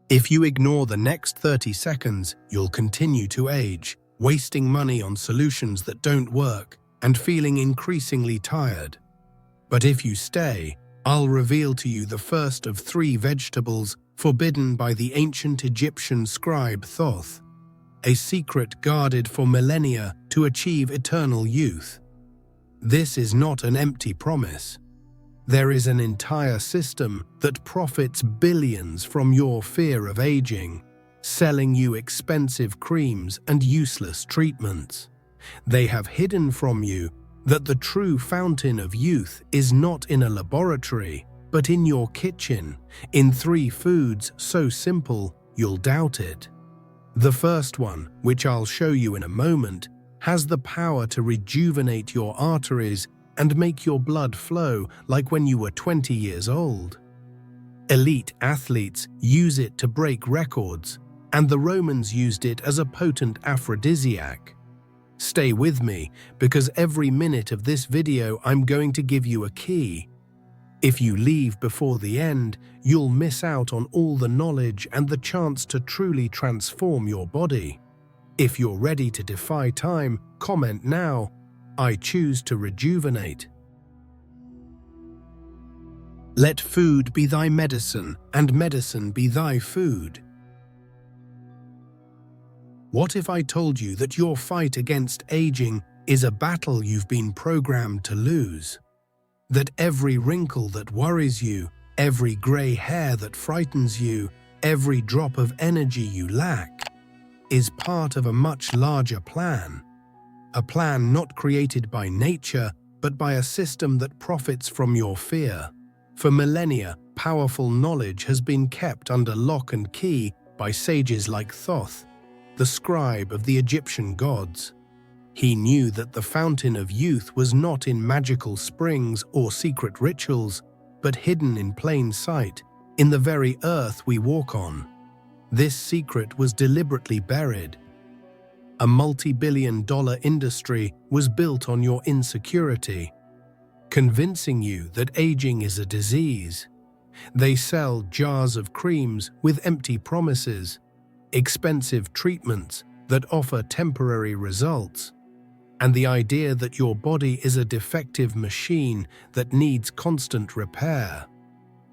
If you ignore the next 30 seconds, you'll continue to age, wasting money on solutions that don't work and feeling increasingly tired. But if you stay, I'll reveal to you the first of 3 vegetables forbidden by the ancient Egyptian scribe Thoth, a secret guarded for millennia to achieve eternal youth. This is not an empty promise. There is an entire system that profits billions from your fear of aging, selling you expensive creams and useless treatments. They have hidden from you that the true fountain of youth is not in a laboratory, but in your kitchen, in 3 foods so simple you'll doubt it. The first one, which I'll show you in a moment, has the power to rejuvenate your arteries and make your blood flow like when you were 20 years old. Elite athletes use it to break records, and the Romans used it as a potent aphrodisiac. Stay with me, because every minute of this video I'm going to give you a key. If you leave before the end, you'll miss out on all the knowledge and the chance to truly transform your body. If you're ready to defy time, comment now. I choose to rejuvenate. Let food be thy medicine, and medicine be thy food. What if I told you that your fight against aging is a battle you've been programmed to lose? That every wrinkle that worries you, every grey hair that frightens you, every drop of energy you lack, is part of a much larger plan. A plan not created by nature, but by a system that profits from your fear. For millennia, powerful knowledge has been kept under lock and key by sages like Thoth, the scribe of the Egyptian gods. He knew that the fountain of youth was not in magical springs or secret rituals, but hidden in plain sight, in the very earth we walk on. This secret was deliberately buried. A multi-billion-dollar industry was built on your insecurity, convincing you that aging is a disease. They sell jars of creams with empty promises, expensive treatments that offer temporary results, and the idea that your body is a defective machine that needs constant repair.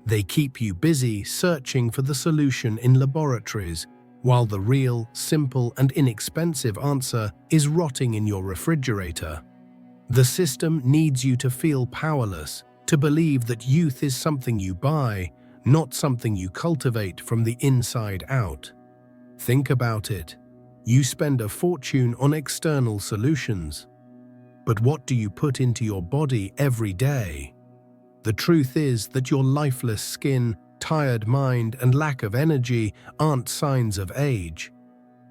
They keep you busy searching for the solution in laboratories, while the real, simple, and inexpensive answer is rotting in your refrigerator. The system needs you to feel powerless, to believe that youth is something you buy, not something you cultivate from the inside out. Think about it. You spend a fortune on external solutions. But what do you put into your body every day? The truth is that your lifeless skin, tired mind, and lack of energy aren't signs of age,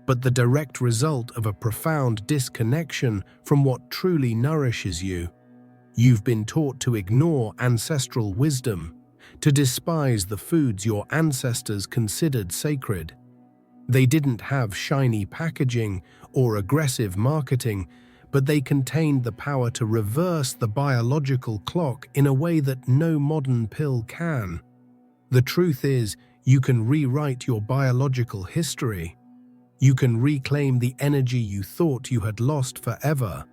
but the direct result of a profound disconnection from what truly nourishes you. You've been taught to ignore ancestral wisdom, to despise the foods your ancestors considered sacred. They didn't have shiny packaging or aggressive marketing, but they contained the power to reverse the biological clock in a way that no modern pill can. The truth is, you can rewrite your biological history. You can reclaim the energy you thought you had lost forever.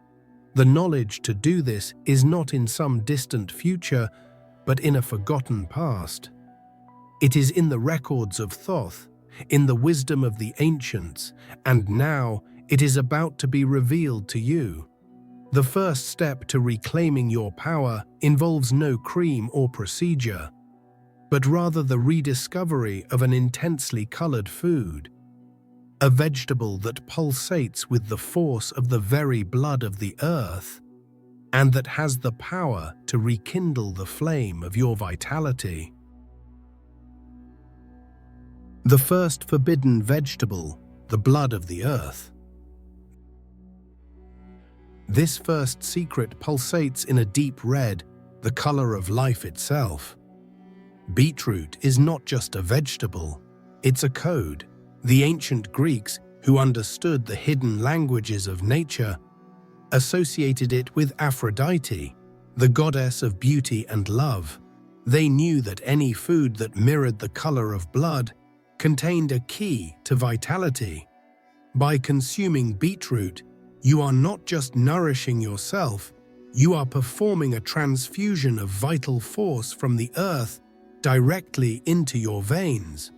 The knowledge to do this is not in some distant future, but in a forgotten past. It is in the records of Thoth, in the wisdom of the ancients, and now it is about to be revealed to you. The first step to reclaiming your power involves no cream or procedure, but rather the rediscovery of an intensely colored food, a vegetable that pulsates with the force of the very blood of the earth, and that has the power to rekindle the flame of your vitality. The first forbidden vegetable, the blood of the earth. This first secret pulsates in a deep red, the color of life itself. Beetroot is not just a vegetable, it's a code. The ancient Greeks, who understood the hidden languages of nature, associated it with Aphrodite, the goddess of beauty and love. They knew that any food that mirrored the color of blood contained a key to vitality. By consuming beetroot, you are not just nourishing yourself, you are performing a transfusion of vital force from the earth directly into your veins.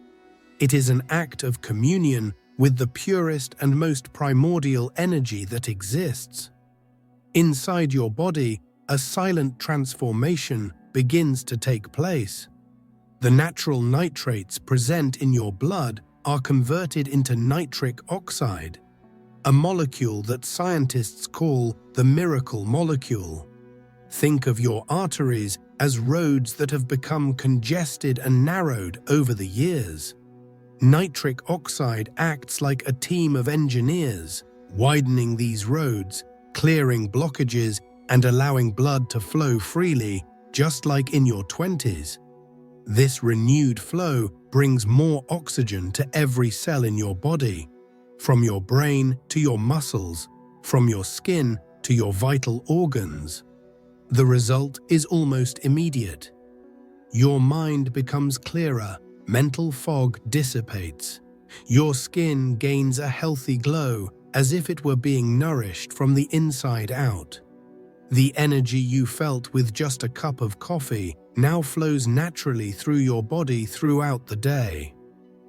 It is an act of communion with the purest and most primordial energy that exists. Inside your body, a silent transformation begins to take place. The natural nitrates present in your blood are converted into nitric oxide, a molecule that scientists call the miracle molecule. Think of your arteries as roads that have become congested and narrowed over the years. Nitric oxide acts like a team of engineers, widening these roads, clearing blockages, and allowing blood to flow freely, just like in your 20s. This renewed flow brings more oxygen to every cell in your body, from your brain to your muscles, from your skin to your vital organs. The result is almost immediate. Your mind becomes clearer, mental fog dissipates. Your skin gains a healthy glow, as if it were being nourished from the inside out. The energy you felt with just a cup of coffee now flows naturally through your body throughout the day.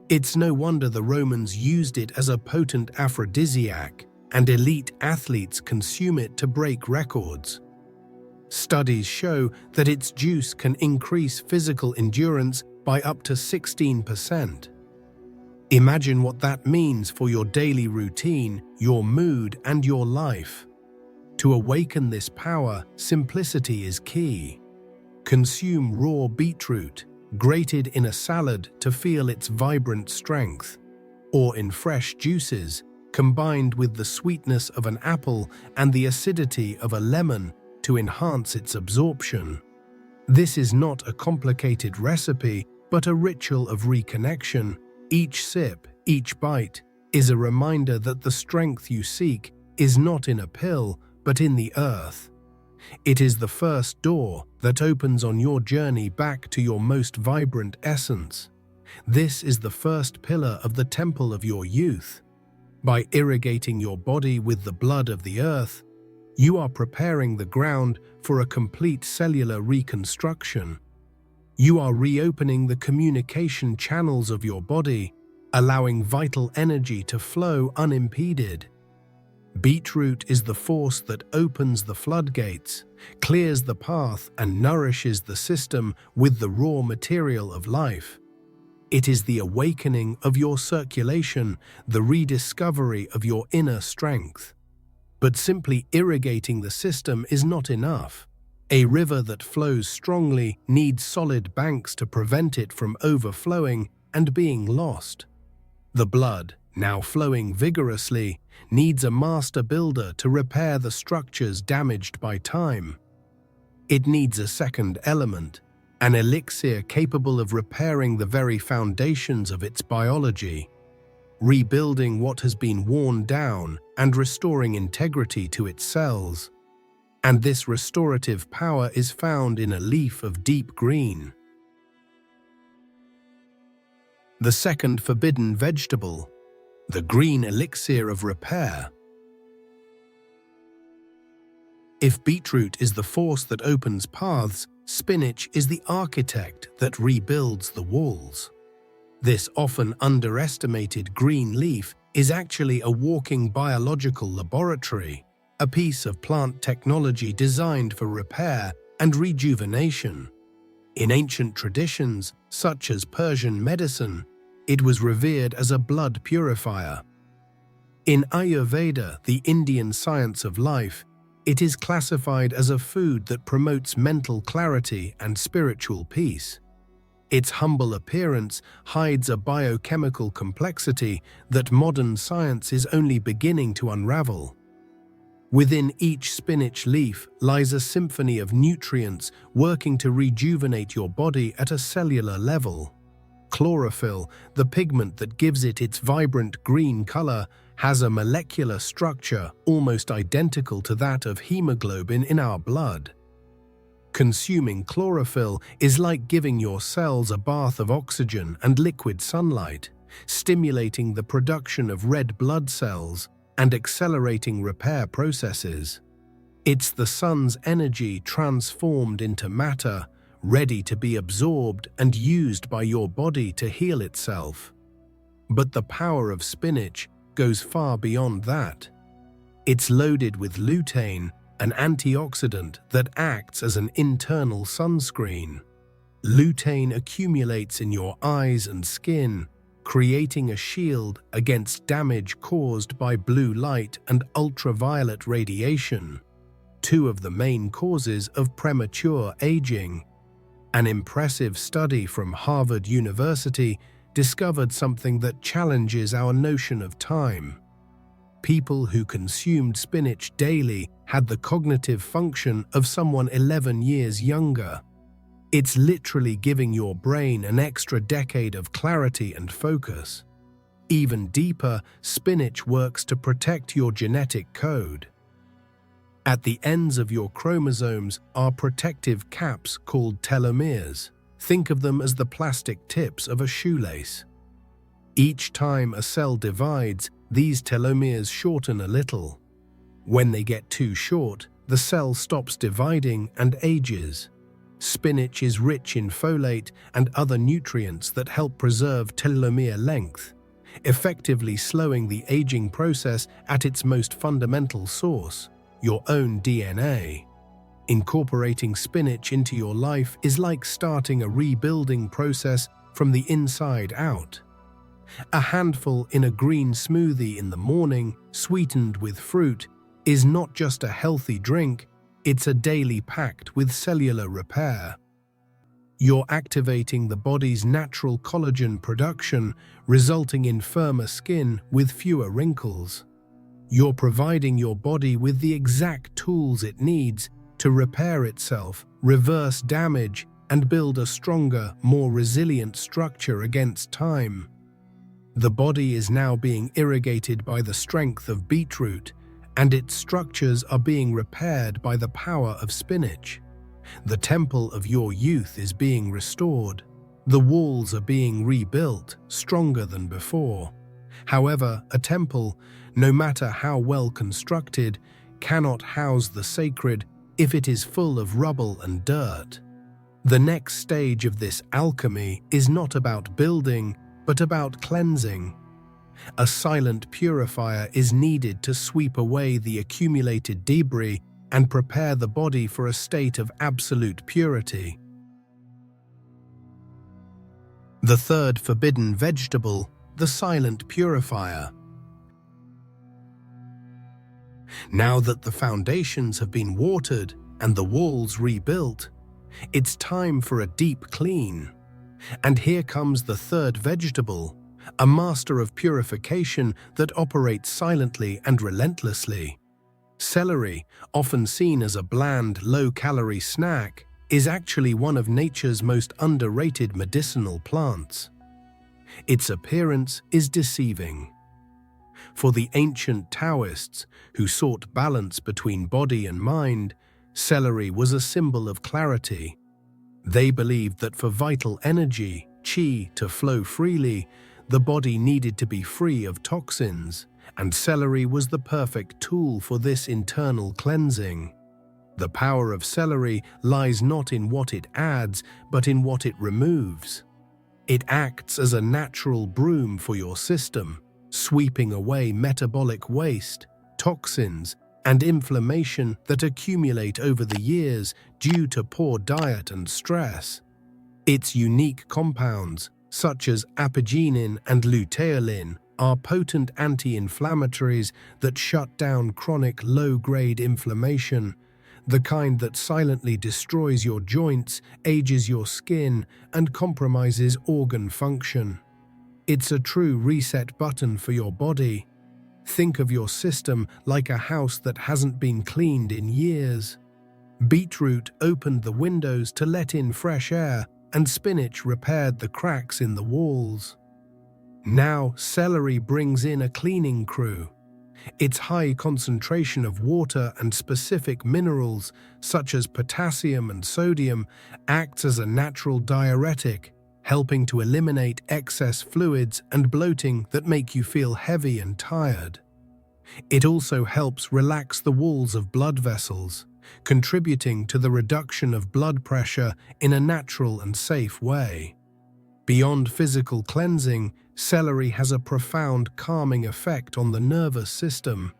It's no wonder the Romans used it as a potent aphrodisiac, and elite athletes consume it to break records. Studies show that its juice can increase physical endurance by up to 16%. Imagine what that means for your daily routine, your mood, and your life. To awaken this power, simplicity is key. Consume raw beetroot, grated in a salad to feel its vibrant strength, or in fresh juices, combined with the sweetness of an apple and the acidity of a lemon to enhance its absorption. This is not a complicated recipe, but a ritual of reconnection. Each sip, each bite, is a reminder that the strength you seek is not in a pill, but in the earth. It is the first door that opens on your journey back to your most vibrant essence. This is the first pillar of the temple of your youth. By irrigating your body with the blood of the earth, you are preparing the ground for a complete cellular reconstruction. You are reopening the communication channels of your body, allowing vital energy to flow unimpeded. Beetroot is the force that opens the floodgates, clears the path, and nourishes the system with the raw material of life. It is the awakening of your circulation, the rediscovery of your inner strength. But simply irrigating the system is not enough. A river that flows strongly needs solid banks to prevent it from overflowing and being lost. The blood, now flowing vigorously, needs a master builder to repair the structures damaged by time. It needs a second element, an elixir capable of repairing the very foundations of its biology, rebuilding what has been worn down and restoring integrity to its cells. And this restorative power is found in a leaf of deep green. The second forbidden vegetable, the green elixir of repair. If beetroot is the force that opens paths, spinach is the architect that rebuilds the walls. This often underestimated green leaf is actually a walking biological laboratory, a piece of plant technology designed for repair and rejuvenation. In ancient traditions, such as Persian medicine, it was revered as a blood purifier. In Ayurveda, the Indian science of life, it is classified as a food that promotes mental clarity and spiritual peace. Its humble appearance hides a biochemical complexity that modern science is only beginning to unravel. Within each spinach leaf lies a symphony of nutrients working to rejuvenate your body at a cellular level. Chlorophyll, the pigment that gives it its vibrant green color, has a molecular structure almost identical to that of hemoglobin in our blood. Consuming chlorophyll is like giving your cells a bath of oxygen and liquid sunlight. stimulating the production of red blood cells and accelerating repair processes. It's the sun's energy transformed into matter, ready to be absorbed and used by your body to heal itself. But the power of spinach goes far beyond that. It's loaded with lutein, an antioxidant that acts as an internal sunscreen. Lutein accumulates in your eyes and skin, creating a shield against damage caused by blue light and ultraviolet radiation, two of the main causes of premature aging. An impressive study from Harvard University discovered something that challenges our notion of time. People who consumed spinach daily had the cognitive function of someone 11 years younger. It's literally giving your brain an extra decade of clarity and focus. Even deeper, spinach works to protect your genetic code. At the ends of your chromosomes are protective caps called telomeres. Think of them as the plastic tips of a shoelace. Each time a cell divides, these telomeres shorten a little. When they get too short, the cell stops dividing and ages. Spinach is rich in folate and other nutrients that help preserve telomere length, effectively slowing the aging process at its most fundamental source, your own DNA. Incorporating spinach into your life is like starting a rebuilding process from the inside out. A handful in a green smoothie in the morning, sweetened with fruit, is not just a healthy drink, it's a daily pact with cellular repair. You're activating the body's natural collagen production, resulting in firmer skin with fewer wrinkles. You're providing your body with the exact tools it needs to repair itself, reverse damage, and build a stronger, more resilient structure against time. The body is now being irrigated by the strength of beetroot, and its structures are being repaired by the power of spinach. The temple of your youth is being restored. The walls are being rebuilt, stronger than before. However, a temple, no matter how well constructed, cannot house the sacred if it is full of rubble and dirt. The next stage of this alchemy is not about building, but about cleansing. A silent purifier is needed to sweep away the accumulated debris and prepare the body for a state of absolute purity. The third forbidden vegetable, the silent purifier. Now that the foundations have been watered and the walls rebuilt, it's time for a deep clean. And here comes the third vegetable, a master of purification that operates silently and relentlessly. Celery, often seen as a bland, low-calorie snack, is actually one of nature's most underrated medicinal plants. Its appearance is deceiving. For the ancient Taoists, who sought balance between body and mind, celery was a symbol of clarity. They believed that for vital energy, qi, to flow freely, the body needed to be free of toxins, and celery was the perfect tool for this internal cleansing. The power of celery lies not in what it adds, but in what it removes. It acts as a natural broom for your system, sweeping away metabolic waste, toxins, and inflammation that accumulate over the years due to poor diet and stress. Its unique compounds, such as apigenin and luteolin, are potent anti-inflammatories that shut down chronic low-grade inflammation, the kind that silently destroys your joints, ages your skin, and compromises organ function. It's a true reset button for your body. Think of your system like a house that hasn't been cleaned in years. Beetroot opened the windows to let in fresh air, and spinach repaired the cracks in the walls. Now celery brings in a cleaning crew. Its high concentration of water and specific minerals, such as potassium and sodium, acts as a natural diuretic, helping to eliminate excess fluids and bloating that make you feel heavy and tired. It also helps relax the walls of blood vessels, contributing to the reduction of blood pressure in a natural and safe way. Beyond physical cleansing, celery has a profound calming effect on the nervous system.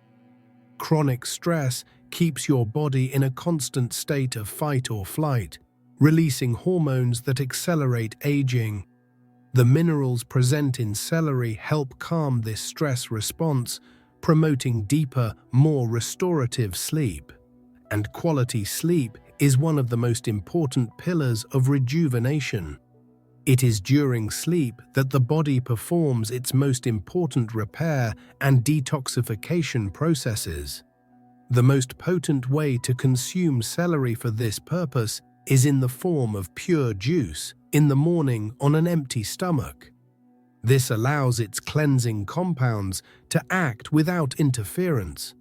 Chronic stress keeps your body in a constant state of fight or flight, releasing hormones that accelerate aging. The minerals present in celery help calm this stress response, promoting deeper, more restorative sleep. And quality sleep is one of the most important pillars of rejuvenation. It is during sleep that the body performs its most important repair and detoxification processes. The most potent way to consume celery for this purpose is in the form of pure juice in the morning on an empty stomach. This allows its cleansing compounds to act without interference,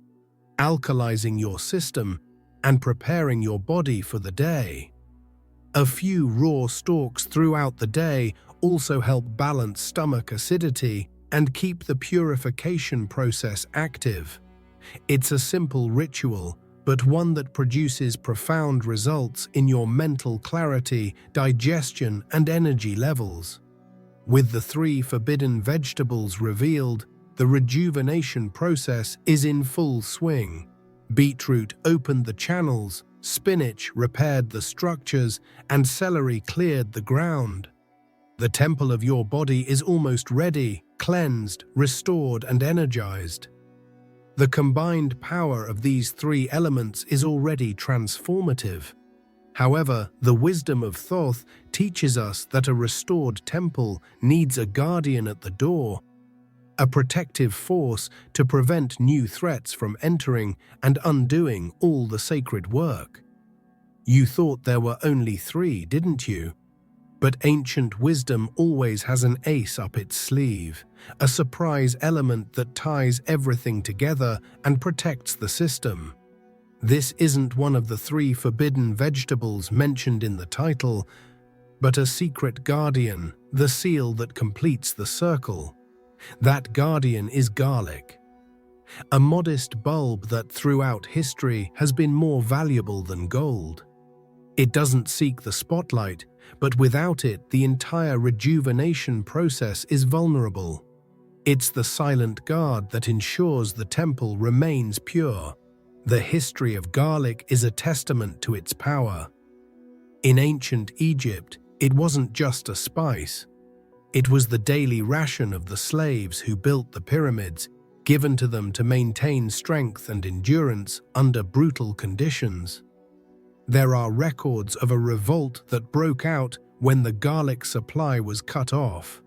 alkalizing your system and preparing your body for the day. A few raw stalks throughout the day also help balance stomach acidity and keep the purification process active. It's a simple ritual, but one that produces profound results in your mental clarity, digestion, and energy levels. With the 3 forbidden vegetables revealed, the rejuvenation process is in full swing. Beetroot opened the channels, spinach repaired the structures, and celery cleared the ground. The temple of your body is almost ready, cleansed, restored, and energized. The combined power of these 3 elements is already transformative. However, the wisdom of Thoth teaches us that a restored temple needs a guardian at the door, a protective force to prevent new threats from entering and undoing all the sacred work. You thought there were only 3, didn't you? But ancient wisdom always has an ace up its sleeve, a surprise element that ties everything together and protects the system. This isn't one of the 3 forbidden vegetables mentioned in the title, but a secret guardian, the seal that completes the circle. That guardian is garlic, a modest bulb that throughout history has been more valuable than gold. It doesn't seek the spotlight, but without it, the entire rejuvenation process is vulnerable. It's the silent guard that ensures the temple remains pure. The history of garlic is a testament to its power. In ancient Egypt, it wasn't just a spice. It was the daily ration of the slaves who built the pyramids, given to them to maintain strength and endurance under brutal conditions. There are records of a revolt that broke out when the garlic supply was cut off.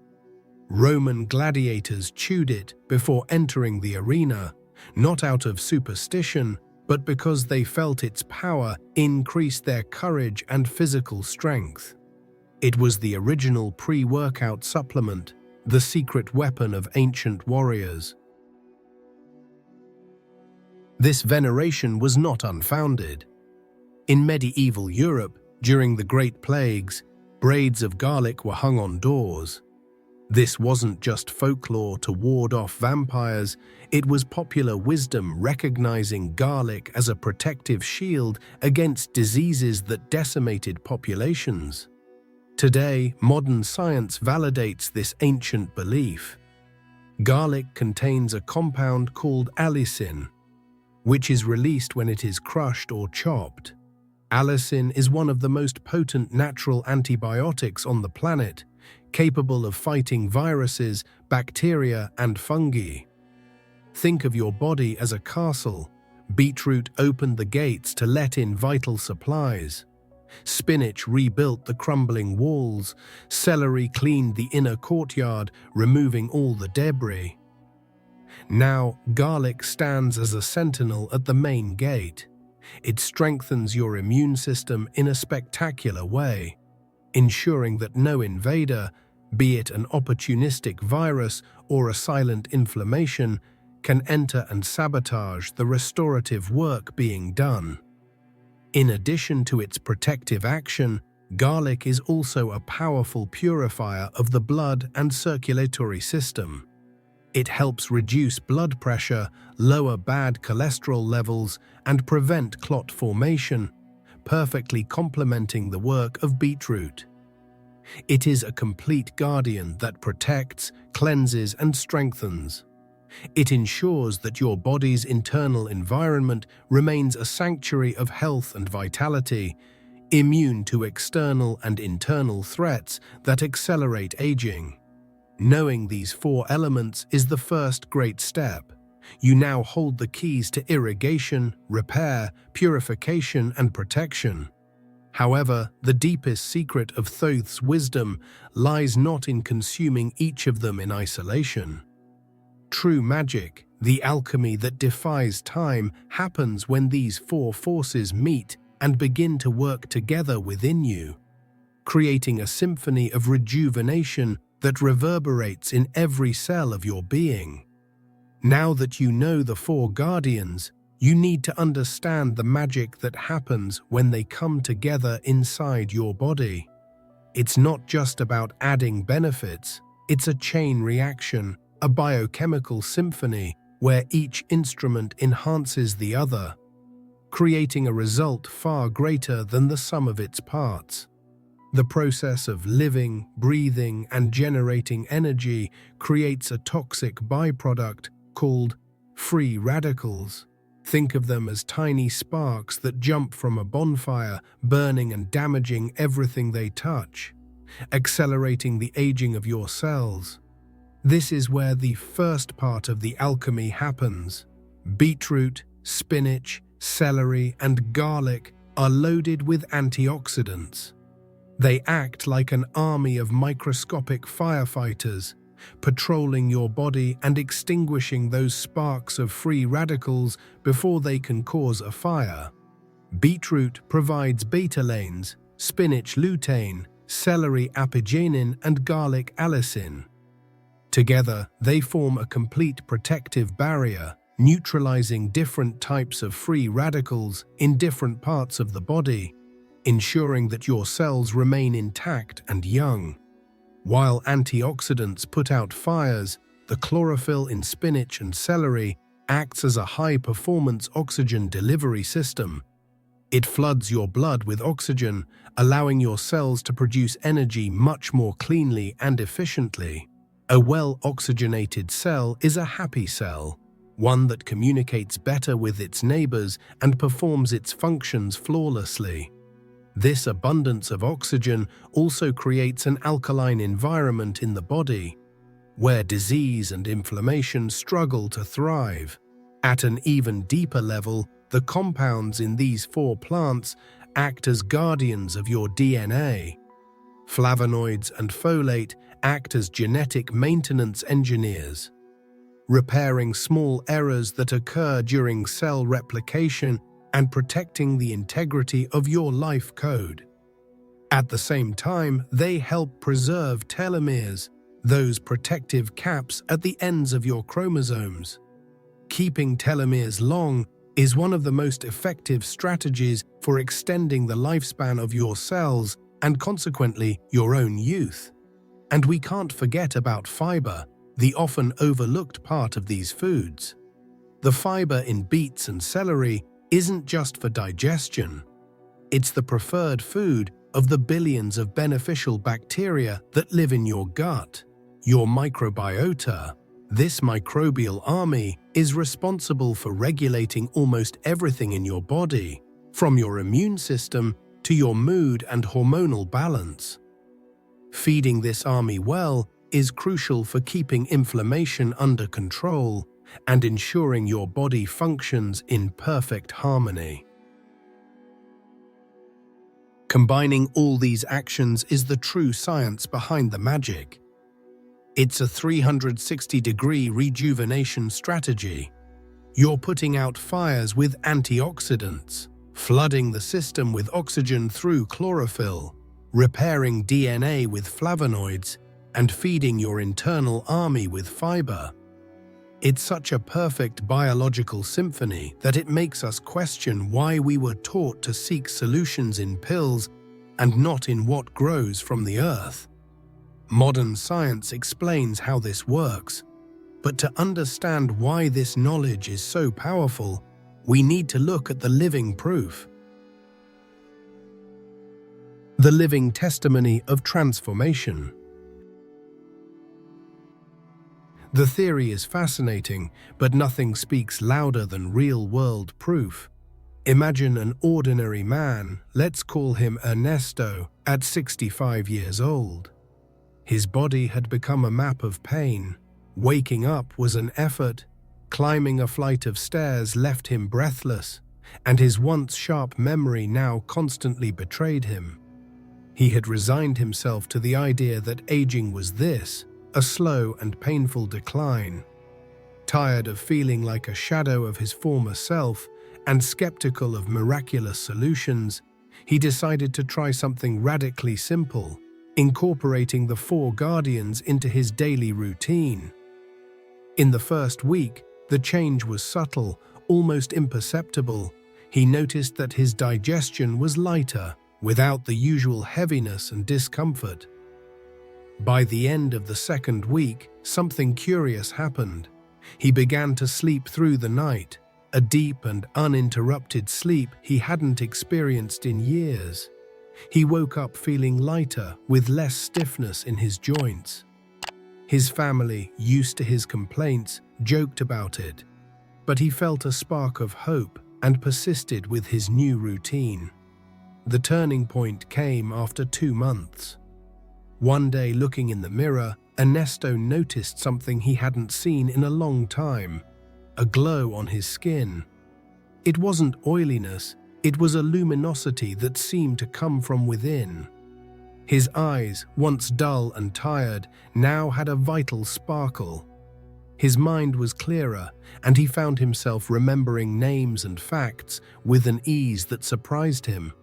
Roman gladiators chewed it before entering the arena, not out of superstition, but because they felt its power increased their courage and physical strength. It was the original pre-workout supplement, the secret weapon of ancient warriors. This veneration was not unfounded. In medieval Europe, during the Great Plagues, braids of garlic were hung on doors. This wasn't just folklore to ward off vampires, it was popular wisdom recognizing garlic as a protective shield against diseases that decimated populations. Today, modern science validates this ancient belief. Garlic contains a compound called allicin, which is released when it is crushed or chopped. Allicin is one of the most potent natural antibiotics on the planet, capable of fighting viruses, bacteria, and fungi. Think of your body as a castle. Beetroot opened the gates to let in vital supplies. Spinach rebuilt the crumbling walls. Celery cleaned the inner courtyard, removing all the debris. Now, garlic stands as a sentinel at the main gate. It strengthens your immune system in a spectacular way, ensuring that no invader, be it an opportunistic virus or a silent inflammation, can enter and sabotage the restorative work being done. In addition to its protective action, Garlic is also a powerful purifier of the blood and circulatory system. It helps reduce blood pressure, lower bad cholesterol levels, and prevent clot formation, perfectly complementing the work of beetroot. It is a complete guardian that protects, cleanses, and strengthens. It ensures that your body's internal environment remains a sanctuary of health and vitality, immune to external and internal threats that accelerate aging. Knowing these four elements is the first great step. You now hold the keys to irrigation, repair, purification, and protection. However, the deepest secret of Thoth's wisdom lies not in consuming each of them in isolation. True magic, the alchemy that defies time, happens when these four forces meet and begin to work together within you, creating a symphony of rejuvenation that reverberates in every cell of your being. Now that you know the four guardians, you need to understand the magic that happens when they come together inside your body. It's not just about adding benefits, it's a chain reaction, a biochemical symphony where each instrument enhances the other, creating a result far greater than the sum of its parts. The process of living, breathing, and generating energy creates a toxic byproduct called free radicals. Think of them as tiny sparks that jump from a bonfire, burning and damaging everything they touch, accelerating the aging of your cells. This is where the first part of the alchemy happens. Beetroot, spinach, celery, and garlic are loaded with antioxidants. They act like an army of microscopic firefighters, patrolling your body and extinguishing those sparks of free radicals before they can cause a fire. Beetroot provides betalains, spinach lutein, celery apigenin, and garlic allicin. Together, they form a complete protective barrier, neutralizing different types of free radicals in different parts of the body, ensuring that your cells remain intact and young. While antioxidants put out fires, the chlorophyll in spinach and celery acts as a high-performance oxygen delivery system. It floods your blood with oxygen, allowing your cells to produce energy much more cleanly and efficiently. A well-oxygenated cell is a happy cell, one that communicates better with its neighbors and performs its functions flawlessly. This abundance of oxygen also creates an alkaline environment in the body, where disease and inflammation struggle to thrive. At an even deeper level, the compounds in these four plants act as guardians of your DNA. Flavonoids and folate act as genetic maintenance engineers, repairing small errors that occur during cell replication and protecting the integrity of your life code. At the same time, they help preserve telomeres, those protective caps at the ends of your chromosomes. Keeping telomeres long is one of the most effective strategies for extending the lifespan of your cells and consequently your own youth. And we can't forget about fiber, the often overlooked part of these foods. The fiber in beets and celery isn't just for digestion. It's the preferred food of the billions of beneficial bacteria that live in your gut, your microbiota. This microbial army is responsible for regulating almost everything in your body, from your immune system to your mood and hormonal balance. Feeding this army well is crucial for keeping inflammation under control and ensuring your body functions in perfect harmony. Combining all these actions is the true science behind the magic. It's a 360-degree rejuvenation strategy. You're putting out fires with antioxidants, flooding the system with oxygen through chlorophyll, repairing DNA with flavonoids, and feeding your internal army with fiber. It's such a perfect biological symphony that it makes us question why we were taught to seek solutions in pills and not in what grows from the earth. Modern science explains how this works, but to understand why this knowledge is so powerful, we need to look at the living proof. The living testimony of transformation. The theory is fascinating, but nothing speaks louder than real-world proof. Imagine an ordinary man, let's call him Ernesto, at 65 years old. His body had become a map of pain. Waking up was an effort. Climbing a flight of stairs left him breathless, and his once sharp memory now constantly betrayed him. He had resigned himself to the idea that aging was this, a slow and painful decline. Tired of feeling like a shadow of his former self and skeptical of miraculous solutions, he decided to try something radically simple, incorporating the 4 guardians into his daily routine. In the first week, the change was subtle, almost imperceptible. He noticed that his digestion was lighter, without the usual heaviness and discomfort. By the end of the second week, something curious happened. He began to sleep through the night, a deep and uninterrupted sleep he hadn't experienced in years. He woke up feeling lighter, with less stiffness in his joints. His family, used to his complaints, joked about it, but he felt a spark of hope and persisted with his new routine. The turning point came after 2 months. One day, looking in the mirror, Ernesto noticed something he hadn't seen in a long time: a glow on his skin. It wasn't oiliness, it was a luminosity that seemed to come from within. His eyes, once dull and tired, now had a vital sparkle. His mind was clearer, and he found himself remembering names and facts with an ease that surprised him.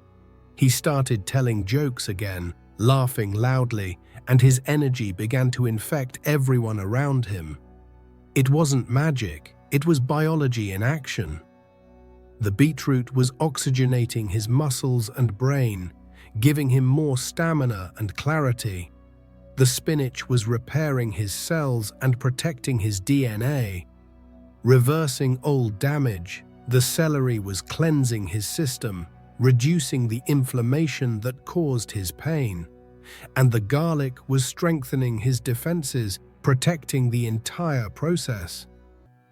He started telling jokes again, laughing loudly, and his energy began to infect everyone around him. It wasn't magic, it was biology in action. The beetroot was oxygenating his muscles and brain, giving him more stamina and clarity. The spinach was repairing his cells and protecting his DNA. Reversing old damage, the celery was cleansing his system, reducing the inflammation that caused his pain. And the garlic was strengthening his defenses, protecting the entire process.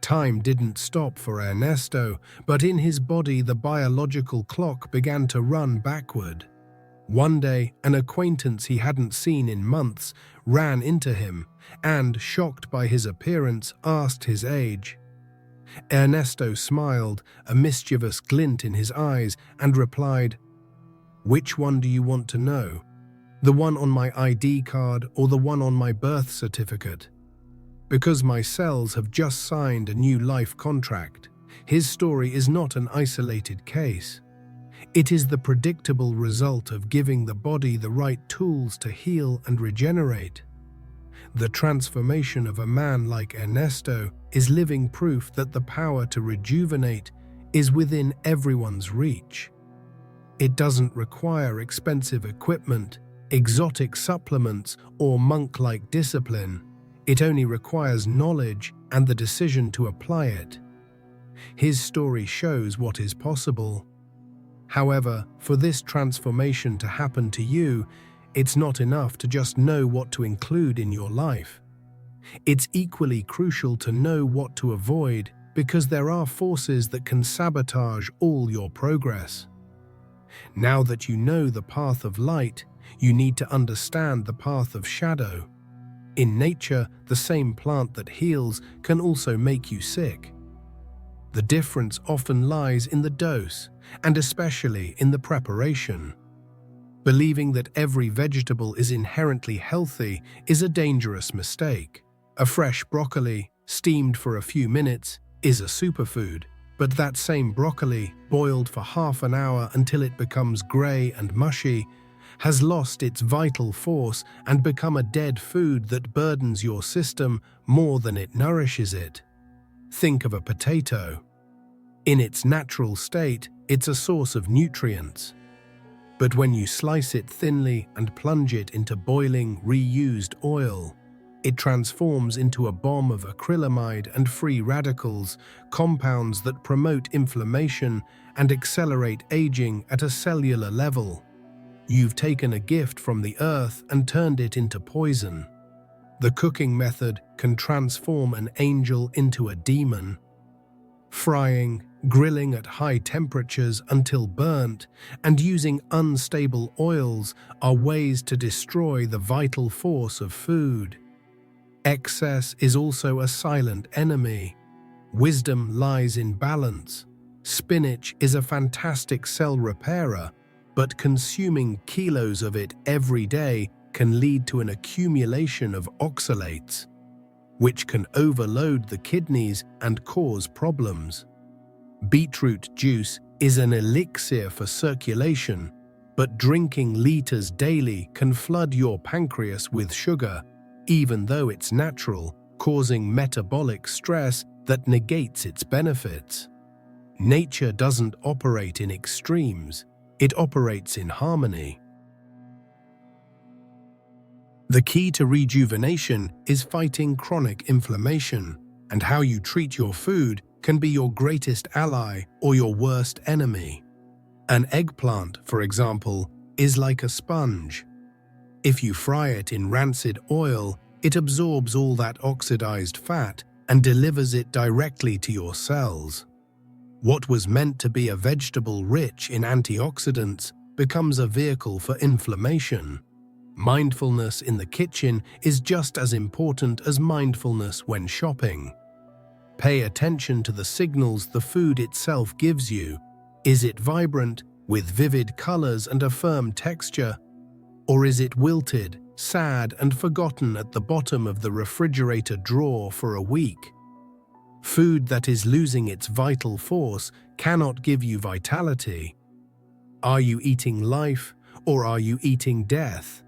Time didn't stop for Ernesto, but in his body the biological clock began to run backward. One day, an acquaintance he hadn't seen in months ran into him and, shocked by his appearance, asked his age. Ernesto smiled, a mischievous glint in his eyes, and replied, "Which one do you want to know? The one on my ID card or the one on my birth certificate?" Because my cells have just signed a new life contract, his story is not an isolated case. It is the predictable result of giving the body the right tools to heal and regenerate. The transformation of a man like Ernesto is living proof that the power to rejuvenate is within everyone's reach. It doesn't require expensive equipment, exotic supplements, or monk-like discipline. It only requires knowledge and the decision to apply it. His story shows what is possible. However, for this transformation to happen to you, it's not enough to just know what to include in your life. It's equally crucial to know what to avoid, because there are forces that can sabotage all your progress. Now that you know the path of light, you need to understand the path of shadow. In nature, the same plant that heals can also make you sick. The difference often lies in the dose, and especially in the preparation. Believing that every vegetable is inherently healthy is a dangerous mistake. A fresh broccoli, steamed for a few minutes, is a superfood, but that same broccoli, boiled for half an hour until it becomes grey and mushy, has lost its vital force and become a dead food that burdens your system more than it nourishes it. Think of a potato. In its natural state, it's a source of nutrients. But when you slice it thinly and plunge it into boiling, reused oil, it transforms into a bomb of acrylamide and free radicals, compounds that promote inflammation and accelerate aging at a cellular level. You've taken a gift from the earth and turned it into poison. The cooking method can transform an angel into a demon. Frying, grilling at high temperatures until burnt, and using unstable oils are ways to destroy the vital force of food. Excess is also a silent enemy. Wisdom lies in balance. Spinach is a fantastic cell repairer, but consuming kilos of it every day can lead to an accumulation of oxalates, which can overload the kidneys and cause problems. Beetroot juice is an elixir for circulation, but drinking liters daily can flood your pancreas with sugar, even though it's natural, causing metabolic stress that negates its benefits. Nature doesn't operate in extremes, it operates in harmony. The key to rejuvenation is fighting chronic inflammation, and how you treat your food can be your greatest ally or your worst enemy. An eggplant, for example, is like a sponge. If you fry it in rancid oil, it absorbs all that oxidized fat and delivers it directly to your cells. What was meant to be a vegetable rich in antioxidants becomes a vehicle for inflammation. Mindfulness in the kitchen is just as important as mindfulness when shopping. Pay attention to the signals the food itself gives you. Is it vibrant, with vivid colors and a firm texture? Or is it wilted, sad, and forgotten at the bottom of the refrigerator drawer for a week? Food that is losing its vital force cannot give you vitality. Are you eating life, or are you eating death?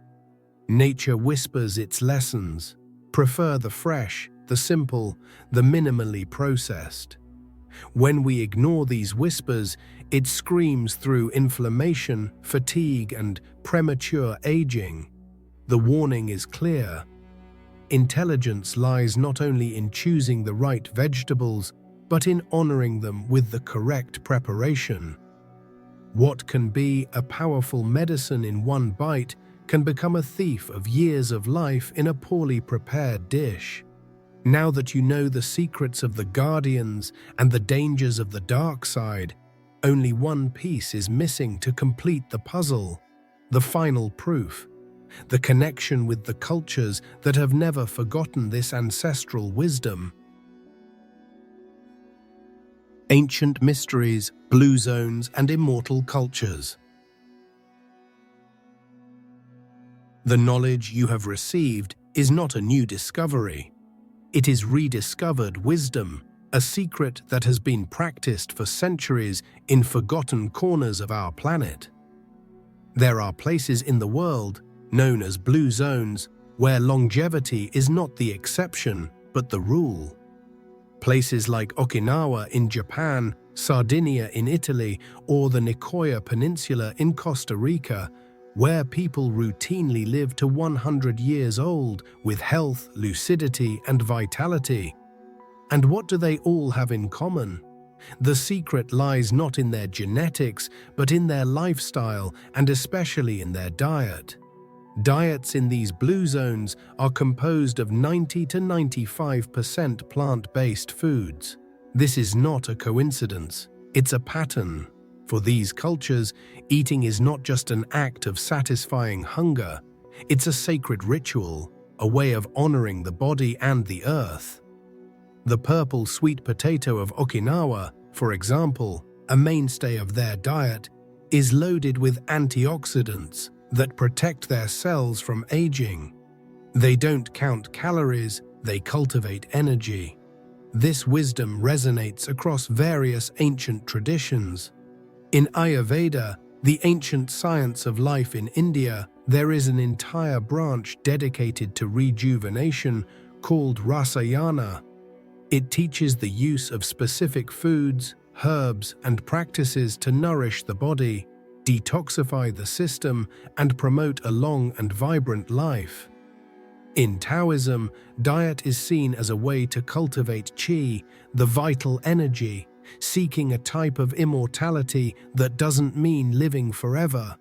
Nature whispers its lessons. Prefer the fresh, the simple, the minimally processed. When we ignore these whispers, it screams through inflammation, fatigue, and premature aging. The warning is clear. Intelligence lies not only in choosing the right vegetables, but in honoring them with the correct preparation. What can be a powerful medicine in one bite can become a thief of years of life in a poorly prepared dish. Now that you know the secrets of the guardians and the dangers of the dark side, only one piece is missing to complete the puzzle: the final proof, the connection with the cultures that have never forgotten this ancestral wisdom. Ancient mysteries, blue zones, and immortal cultures. The knowledge you have received is not a new discovery. It is rediscovered wisdom, a secret that has been practiced for centuries in forgotten corners of our planet. There are places in the world, known as blue zones, where longevity is not the exception, but the rule. Places like Okinawa in Japan, Sardinia in Italy, or the Nicoya Peninsula in Costa Rica, where people routinely live to 100 years old with health, lucidity, and vitality. And what do they all have in common? The secret lies not in their genetics, but in their lifestyle, and especially in their diet. Diets in these blue zones are composed of 90 to 95% plant-based foods. This is not a coincidence, it's a pattern. For these cultures, eating is not just an act of satisfying hunger, it's a sacred ritual, a way of honoring the body and the earth. The purple sweet potato of Okinawa, for example, a mainstay of their diet, is loaded with antioxidants that protect their cells from aging. They don't count calories, they cultivate energy. This wisdom resonates across various ancient traditions. In Ayurveda, the ancient science of life in India, there is an entire branch dedicated to rejuvenation called Rasayana. It teaches the use of specific foods, herbs, and practices to nourish the body. detoxify the system, and promote a long and vibrant life. In Taoism, diet is seen as a way to cultivate qi, the vital energy, seeking a type of immortality that doesn't mean living forever,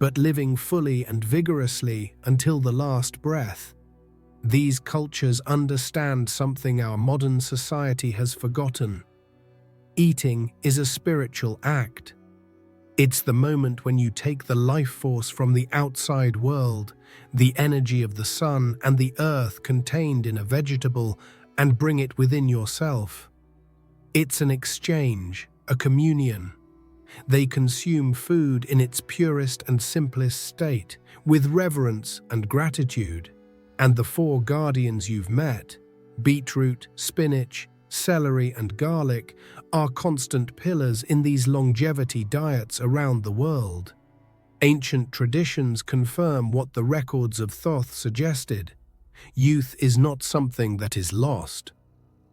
but living fully and vigorously until the last breath. These cultures understand something our modern society has forgotten. Eating is a spiritual act. It's the moment when you take the life force from the outside world, the energy of the sun and the earth contained in a vegetable, and bring it within yourself. It's an exchange, a communion. They consume food in its purest and simplest state, with reverence and gratitude. And the four guardians you've met, beetroot, spinach, celery, and garlic, are constant pillars in these longevity diets around the world. Ancient traditions confirm what the records of Thoth suggested. Youth is not something that is lost,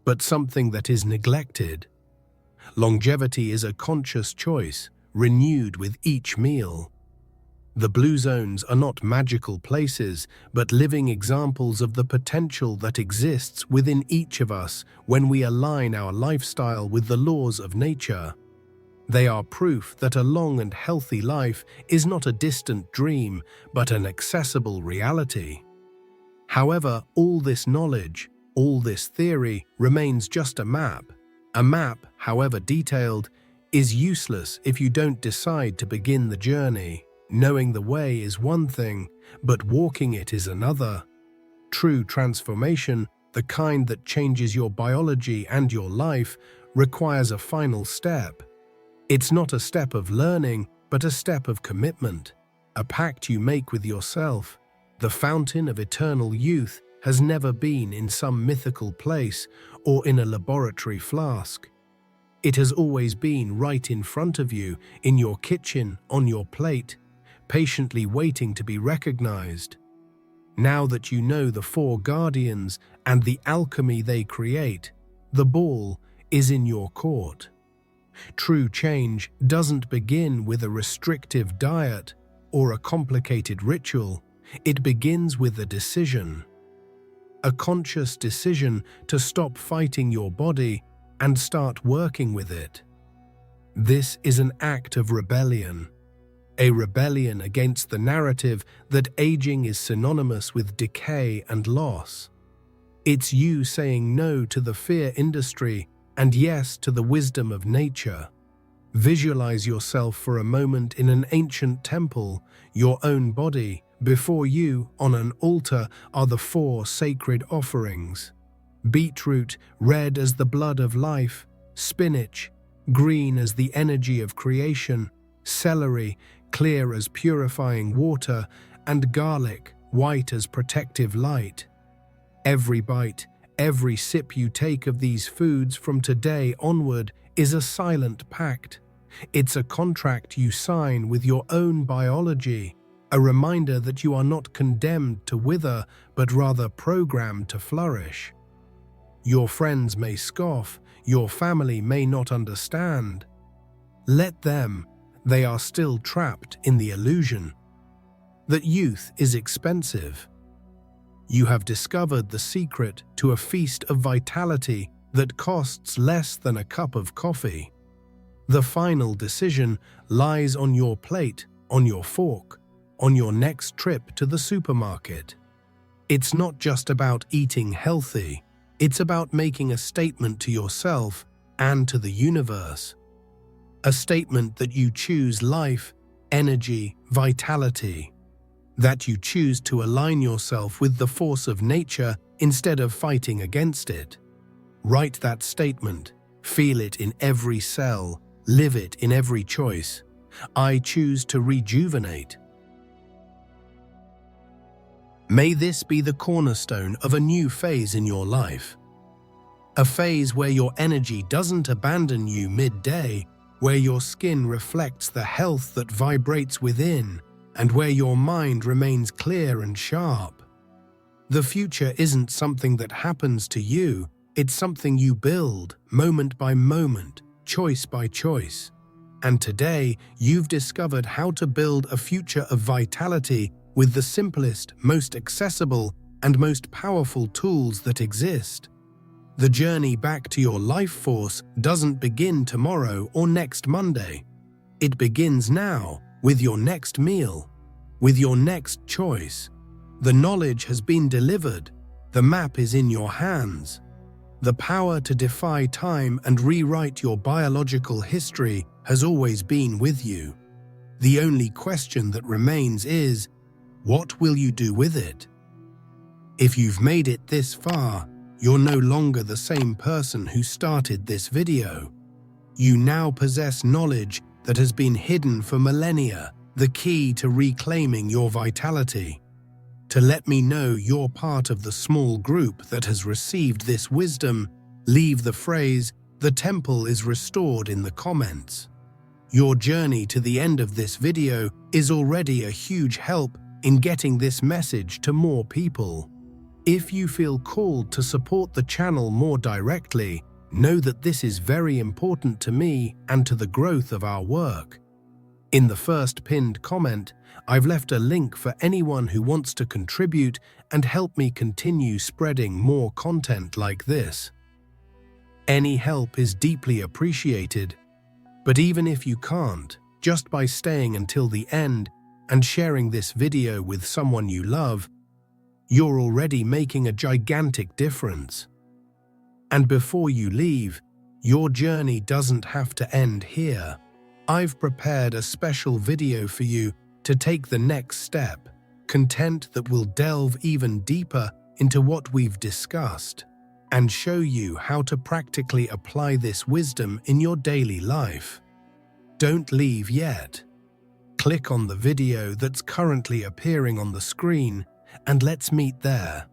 but something that is neglected. Longevity is a conscious choice, renewed with each meal. The blue zones are not magical places, but living examples of the potential that exists within each of us when we align our lifestyle with the laws of nature. They are proof that a long and healthy life is not a distant dream, but an accessible reality. However, all this knowledge, all this theory remains just a map. A map, however detailed, is useless if you don't decide to begin the journey. Knowing the way is one thing, but walking it is another. True transformation, the kind that changes your biology and your life, requires a final step. It's not a step of learning, but a step of commitment, a pact you make with yourself. The fountain of eternal youth has never been in some mythical place or in a laboratory flask. It has always been right in front of you, in your kitchen, on your plate, patiently waiting to be recognized. Now that you know the four guardians and the alchemy they create, the ball is in your court. True change doesn't begin with a restrictive diet or a complicated ritual. It begins with a decision. A conscious decision to stop fighting your body and start working with it. This is an act of rebellion. A rebellion against the narrative that aging is synonymous with decay and loss. It's you saying no to the fear industry and yes to the wisdom of nature. Visualize yourself for a moment in an ancient temple, your own body. Before you, on an altar, are the four sacred offerings. Beetroot, red as the blood of life, spinach, green as the energy of creation, celery, clear as purifying water, and garlic, white as protective light. Every bite, every sip you take of these foods from today onward is a silent pact. It's a contract you sign with your own biology, a reminder that you are not condemned to wither, but rather programmed to flourish. Your friends may scoff, your family may not understand. Let them. They are still trapped in the illusion that youth is expensive. You have discovered the secret to a feast of vitality that costs less than a cup of coffee. The final decision lies on your plate, on your fork, on your next trip to the supermarket. It's not just about eating healthy, it's about making a statement to yourself and to the universe. A statement that you choose life, energy, vitality. That you choose to align yourself with the force of nature instead of fighting against it. Write that statement, feel it in every cell, live it in every choice. I choose to rejuvenate. May this be the cornerstone of a new phase in your life. A phase where your energy doesn't abandon you midday, where your skin reflects the health that vibrates within, and where your mind remains clear and sharp. The future isn't something that happens to you, it's something you build, moment by moment, choice by choice. And today, you've discovered how to build a future of vitality with the simplest, most accessible, and most powerful tools that exist. The journey back to your life force doesn't begin tomorrow or next Monday. It begins now, with your next meal, with your next choice. The knowledge has been delivered. The map is in your hands. The power to defy time and rewrite your biological history has always been with you. The only question that remains is, what will you do with it? If you've made it this far, you're no longer the same person who started this video. You now possess knowledge that has been hidden for millennia, the key to reclaiming your vitality. To let me know you're part of the small group that has received this wisdom, leave the phrase, "The temple is restored" in the comments. Your journey to the end of this video is already a huge help in getting this message to more people. If you feel called to support the channel more directly, know that this is very important to me and to the growth of our work. In the first pinned comment, I've left a link for anyone who wants to contribute and help me continue spreading more content like this. Any help is deeply appreciated, but even if you can't, just by staying until the end and sharing this video with someone you love, you're already making a gigantic difference. And before you leave, your journey doesn't have to end here. I've prepared a special video for you to take the next step, content that will delve even deeper into what we've discussed and show you how to practically apply this wisdom in your daily life. Don't leave yet. Click on the video that's currently appearing on the screen and let's meet there.